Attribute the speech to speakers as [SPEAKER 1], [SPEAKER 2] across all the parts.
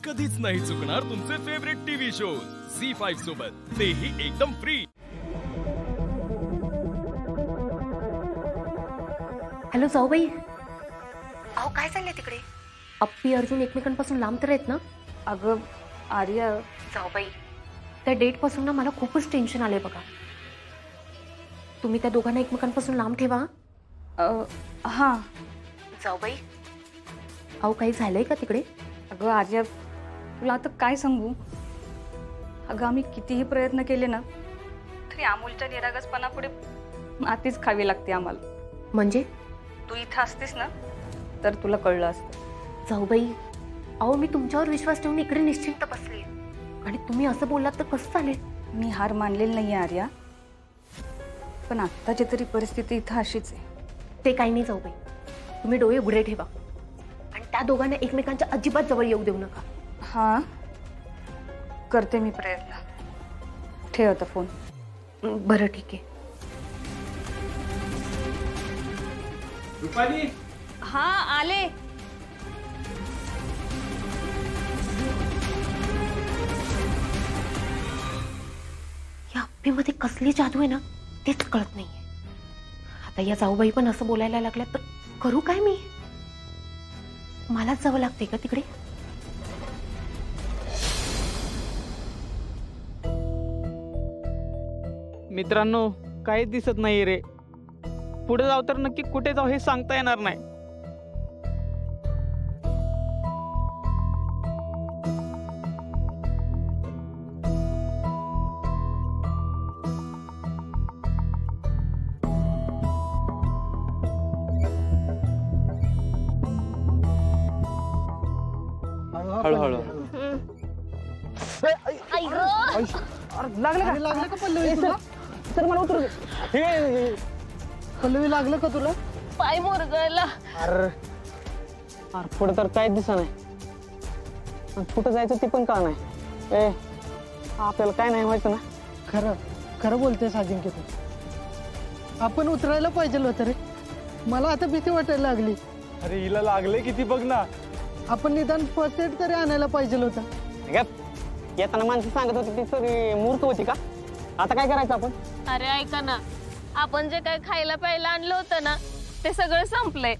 [SPEAKER 1] कधीच नाही चुकणार तुमचे फेवरेट टीव्ही शोज झी5 सोबत, तेही एकदम फ्री।
[SPEAKER 2] हॅलो जाऊबाई, अहो काय चाललंय तिकडे? अप्पी अर्जुन एकमेकांपासून लांब तर आहेत ना?
[SPEAKER 3] अगं आर्या,
[SPEAKER 2] जाऊबाई त्या डेट पासून ना मला खूपच टेन्शन आलंय बघा। तुम्ही त्या दोघांना एकमेकांपासून लांब ठेवा।
[SPEAKER 3] हां
[SPEAKER 2] जाऊबाई, अहो काही झालंय का तिकडे?
[SPEAKER 3] अगं आर्या, तुला आता काय सांगू? अगं आम्ही कितीही प्रयत्न केले ना तरी अमोलच्या निरागसपणापुढे मातीच खावी लागते आम्हाला।
[SPEAKER 2] म्हणजे
[SPEAKER 3] तू इथं असतेस ना तर तुला कळलं असतं।
[SPEAKER 2] जाऊबाई, अहो मी तुमच्यावर विश्वास ठेवून इकडे निश्चिंत बसले आणि तुम्ही असं बोललात तर कसं चालेल?
[SPEAKER 3] मी हार मानलेली नाही आर्या, पण आत्ताची तरी परिस्थिती इथं अशीच आहे।
[SPEAKER 2] ते काही नाही जाऊबाई, तुम्ही डोळे उघडे ठेवा आणि त्या दोघांना एकमेकांच्या अजिबात जवळ येऊ देऊ नका।
[SPEAKER 3] हां करते मी प्रयत्न। ठेव आता फोन।
[SPEAKER 2] बरं ठीक आहे।
[SPEAKER 1] रुपाली,
[SPEAKER 3] हां आले।
[SPEAKER 2] या अप्पीमध्ये कसली जादू आहे ना तेच कळत नाहीये। आता या जाऊबाई पण असं बोलायला लागल्या तर करू काय मी? मलाच जावं लागते का तिकडे?
[SPEAKER 4] मित्रांनो, काहीच दिसत नाही रे। पुढे जाऊ तर नक्की कुठे जाऊ हे सांगता येणार नाही। हळूहळू
[SPEAKER 5] लागलं का पल्लवी तुला? तर मला उतरू दे। पल्लवी लागलं का तुला?
[SPEAKER 2] पाय मोरगळला।
[SPEAKER 4] अरे पुढे तर काहीच दिसत नाही। कुठं जायचं ते पण का नाही? आपल्याला काय नाही माहिती ना?
[SPEAKER 5] खरं खरं बोलतेस अजिंक्य तू। आपण उतरायला पाहिजे होतं रे। मला आता भीती वाटायला लागली।
[SPEAKER 4] अरे हिला लागले किती बघ ना।
[SPEAKER 5] आपण निदान फर्स्ट एड तरी आणायला पाहिजे होतं।
[SPEAKER 4] येताना माणसं सांगत होती ती सगळी मूर्ख होती का? आता काय करायचं आपण?
[SPEAKER 6] अरे ऐका ना, आपण जे काय खायला प्यायला आणलं होतं ना ते सगळं संपलंय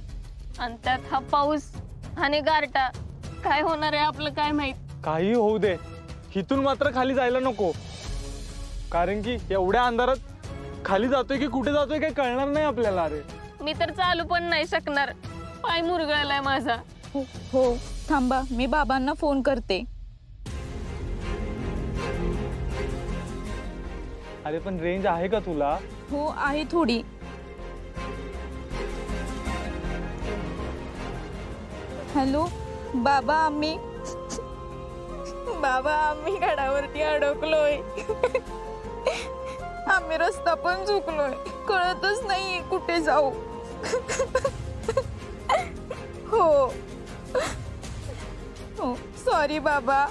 [SPEAKER 6] आणि त्यात हा पाऊस आणि गारटा, काय होणार आहे आपलं काय माहित।
[SPEAKER 4] काही होऊ दे, इथून मात्र खाली जायला नको, कारण की एवढ्या अंधारात खाली जातोय की कुठे जातोय काही कळणार नाही आपल्याला। अरे
[SPEAKER 6] मी तर चालू पण नाही शकणार, पाय मुरगळलाय माझा।
[SPEAKER 7] हो थांबा, मी बाबांना फोन करते।
[SPEAKER 4] अरे पण रेंज आहे का तुला?
[SPEAKER 7] हो आहे थोडी। हॅलो बाबा, आम्ही गडावरती अडकलोय। आम्ही रस्ता पण चुकलोय, कळतच नाहीये कुठे जाऊ। हो हो सॉरी बाबा।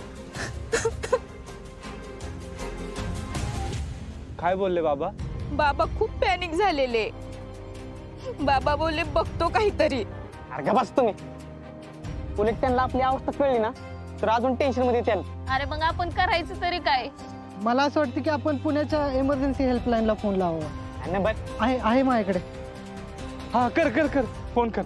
[SPEAKER 4] काय बोलले बाबा?
[SPEAKER 7] बाबा खूप पॅनिक झालेले। बाबा बोलले बघतो काहीतरी।
[SPEAKER 4] अरे बस तुम्ही, उलट त्यांना आपली अवस्था कळली ना तर अजून टेन्शन मध्ये येतील।
[SPEAKER 6] अरे मग आपण करायचं तरी काय?
[SPEAKER 5] मला असं वाटतं की आपण पुण्याच्या इमर्जन्सी हेल्पलाईनला फोन लावावा। आहे माझ्याकडे।
[SPEAKER 4] हा कर कर कर, फोन कर।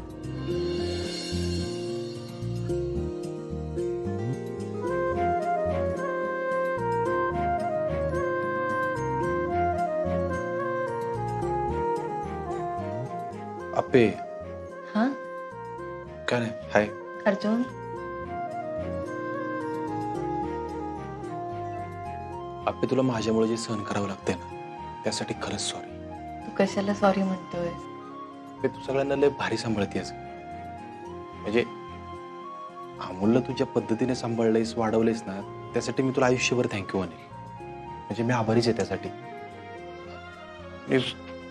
[SPEAKER 8] अप्पे,
[SPEAKER 2] हाँ
[SPEAKER 8] काय नाही? हाय
[SPEAKER 2] अर्जुन,
[SPEAKER 8] अप्पे, तुला माझ्यामुळे जे सहन करावं लागतंय ना त्यासाठी खरंच सॉरी।
[SPEAKER 2] तू कशाला सॉरी म्हणतोय?
[SPEAKER 8] तू सगळ्यांना लय भारी सांभाळतेस, म्हणजे अमोलला तुझ्या पद्धतीने सांभाळलेस, वाढवलेस ना, त्यासाठी मी तुला आयुष्यभर थँक्यू म्हणेल। म्हणजे मी आभारीच आहे त्यासाठी।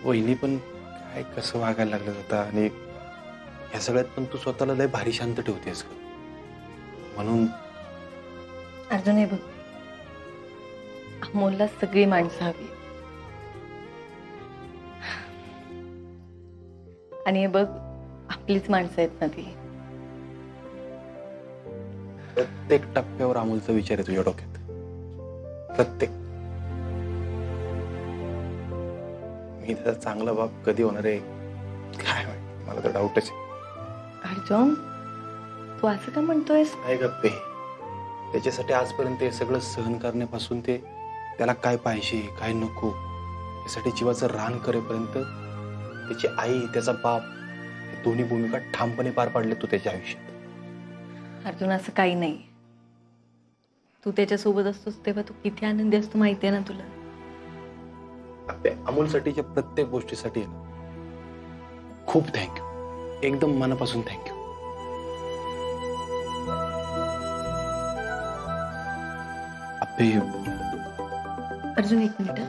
[SPEAKER 8] वहिनी पण काय कसं वागायला लागलं होता आणि ह्या सगळ्यात पण तू स्वतःला लय भारी शांत ठेवतेस म्हणून।
[SPEAKER 2] अर्जुन हे बघ, अमोलला सगळी माणसं हवी आणि हे बघ आपलीच माणसं आहेत ना ती।
[SPEAKER 8] प्रत्येक टप्प्यावर अमोलचा विचार आहे तुझ्या डोक्यात. प्रत्येक. मी त्याचा चांगला बाप कधी होणार आहे काय माहिती, मला तर डाऊटच आहे.
[SPEAKER 7] अर्जुन, तू असं का म्हणतोयस?
[SPEAKER 8] काय गप्पे, त्याच्यासाठी आजपर्यंत हे सगळं सहन करण्यापासून ते त्याला काय पाहिजे काय नको यासाठी जीवाचं रान करेपर्यंत त्याची आई त्याचा बाप हे दोन्ही भूमिका ठामपणे पार पाडले तू त्याच्या आयुष्यात.
[SPEAKER 7] अर्जुन, असं काही नाही. तू त्याच्यासोबत असतोस तेव्हा तू किती आनंदी असतो माहितीये ना तुला.
[SPEAKER 8] आपल्या अमोलसाठीच्या प्रत्येक गोष्टीसाठी आहे ना खूप थँक्यू, एकदम मनापासून थँक्यू. अप्पे,
[SPEAKER 7] अर्जुन, एक मिनिट.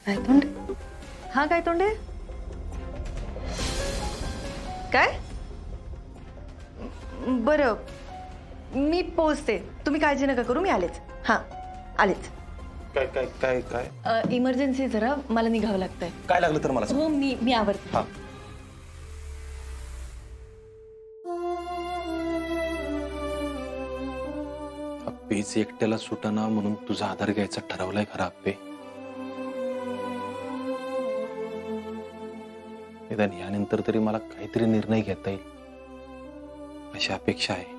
[SPEAKER 7] काय तोंड? हा, काय तोंड आहे? काय? बरं, मी पोहोचते. तुम्ही काळजी नका करू, मी आलेच. हा, आलेच.
[SPEAKER 8] काय काय काय काय
[SPEAKER 7] इमर्जन्सी जरा, मला निघावं लागतंय.
[SPEAKER 8] काय लागलं तर मला सांग.
[SPEAKER 7] हो, मी आवडते.
[SPEAKER 8] हा. अप्पेच एकट्याला सुटाना म्हणून तुझा आधार घ्यायचा ठरवलाय खरा अप्पे. निदान यानंतर तरी मला काहीतरी निर्णय घेता येईल अशी अपेक्षा आहे.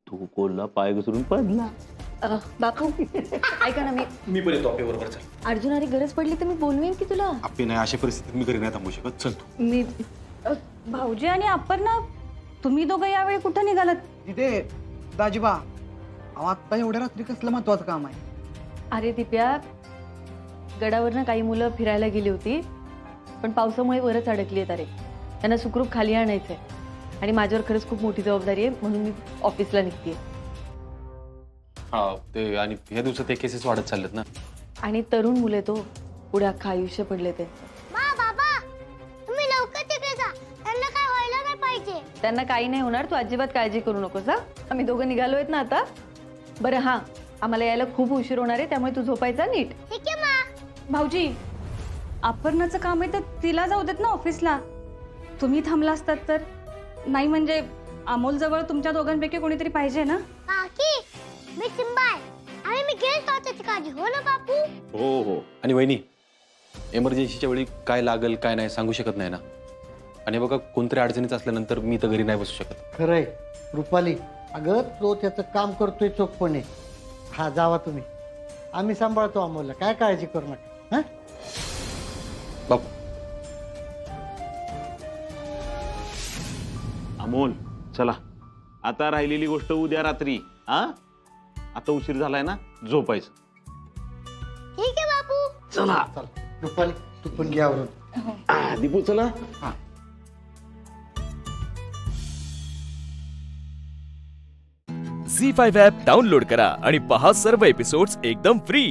[SPEAKER 9] तू कोल्हा पाय घसरून पडला.
[SPEAKER 7] बापू, ऐका ना,
[SPEAKER 8] मी पण येतो अप्पे बरोबर. चल
[SPEAKER 7] अर्जुन, अरे गरज पडली तर मी बोलवेन की तुला.
[SPEAKER 8] अप्पे नाही, अशा परिस्थितीत मी घरी नाही थांबू शकत. चल तू.
[SPEAKER 7] मी
[SPEAKER 3] भाऊजी आणि अपर्णा, तुम्ही दोघं यावेळी कुठं निघालात?
[SPEAKER 5] तिथे दाजीबा, आता एवढ्या रात्री कसलं महत्वाचं काम आहे?
[SPEAKER 7] अरे दिप्या, गडावरनं काही मुलं फिरायला गेली होती, पण पावसामुळे वरच अडकली आहेत. अरे, त्यांना सुखरूप खाली आणायचंय आणि माझ्यावर खरंच खूप मोठी जबाबदारी आहे, म्हणून मी ऑफिसला निघतेय.
[SPEAKER 8] हा, ते आणि ह्या दिवसात ते केसेस वाढत चाललेत ना.
[SPEAKER 7] आणि तरुण मुले तो पुढे अख्खं आयुष्य पडले त्यांचं. त्यांना काही नाही होणार, तू अजिबात काळजी करू नकोस. हा, आम्ही दोघं निघालोयत ना आता. बरं, हा, आम्हाला यायला खूप उशीर होणार आहे, त्यामुळे तू झोपायचा नीट.
[SPEAKER 3] भाऊजी, अपर्णाचं काम आहे तर तिला जाऊ देत ना ऑफिसला. तुम्ही थांबला असतात तर. नाही म्हणजे अमोल जवळ तुमच्या दोघांपैकी कोणीतरी पाहिजे ना.
[SPEAKER 8] हो हो. आणि वहिनी, एमर्जन्सीच्या वेळी काय लागल काय नाही सांगू शकत नाही ना. आणि बघा, कोणतरी अडचणीत असल्यानंतर मी तर घरी नाही बसू शकत.
[SPEAKER 5] खरंय रुपाली, अगं तो त्याचं काम करतोय चोखपणे. हा, जावा तुम्ही, आम्ही सांभाळतो अमोलला, काय काळजी करू नका. हा
[SPEAKER 8] बापू.
[SPEAKER 9] अमोल, चला आता राहिलेली गोष्ट उद्या रात्री. हा, आता उशीर झालाय ना, झोपायचं.
[SPEAKER 7] ठीक आहे बापू.
[SPEAKER 9] चला.
[SPEAKER 5] रुपाली, तू पण घ्या आवरून.
[SPEAKER 9] दीपू, चला.
[SPEAKER 5] हा.
[SPEAKER 1] झी5 ॲप डाउनलोड करा आणि पहा सर्व एपिसोड्स एकदम फ्री.